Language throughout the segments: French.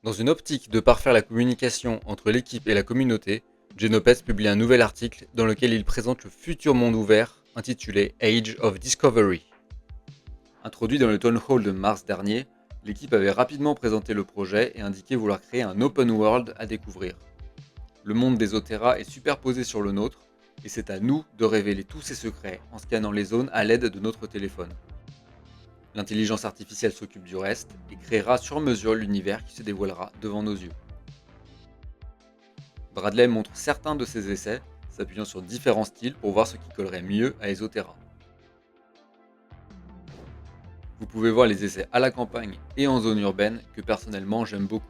Dans une optique de parfaire la communication entre l'équipe et la communauté, Genopets publie un nouvel article dans lequel il présente le futur monde ouvert intitulé Age of Discovery. Introduit dans le Town Hall de mars dernier, l'équipe avait rapidement présenté le projet et indiqué vouloir créer un open world à découvrir. Le monde des Otera est superposé sur le nôtre, et c'est à nous de révéler tous ses secrets en scannant les zones à l'aide de notre téléphone. L'intelligence artificielle s'occupe du reste et créera sur mesure l'univers qui se dévoilera devant nos yeux. Bradley montre certains de ses essais, s'appuyant sur différents styles pour voir ce qui collerait mieux à Esoterra. Vous pouvez voir les essais à la campagne et en zone urbaine que personnellement j'aime beaucoup.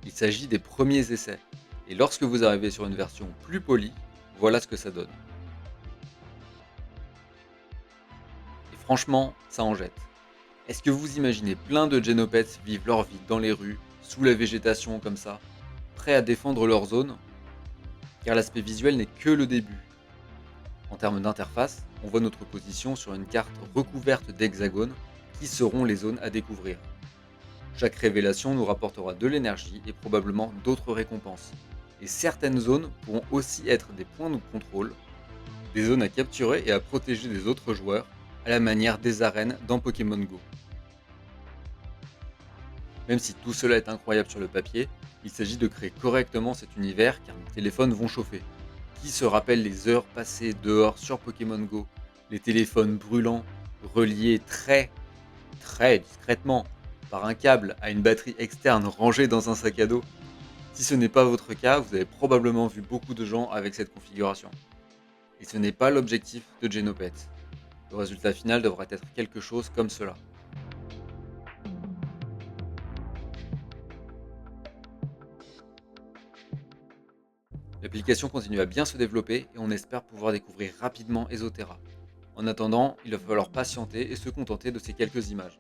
Il s'agit des premiers essais, et lorsque vous arrivez sur une version plus polie, voilà ce que ça donne. Et franchement, ça en jette. Est-ce que vous imaginez plein de Genopets vivre leur vie dans les rues, sous la végétation comme ça, prêts à défendre leur zone? Car l'aspect visuel n'est que le début. En termes d'interface, on voit notre position sur une carte recouverte d'hexagones qui seront les zones à découvrir. Chaque révélation nous rapportera de l'énergie et probablement d'autres récompenses. Et certaines zones pourront aussi être des points de contrôle, des zones à capturer et à protéger des autres joueurs, à la manière des arènes dans Pokémon Go. Même si tout cela est incroyable sur le papier, il s'agit de créer correctement cet univers car nos téléphones vont chauffer. Qui se rappelle les heures passées dehors sur Pokémon Go, les téléphones brûlants, reliés très discrètement par un câble à une batterie externe rangée dans un sac à dos? Si ce n'est pas votre cas, vous avez probablement vu beaucoup de gens avec cette configuration. Et ce n'est pas l'objectif de Genopet. Le résultat final devra être quelque chose comme cela. L'application continue à bien se développer et on espère pouvoir découvrir rapidement Esoterra. En attendant, il va falloir patienter et se contenter de ces quelques images.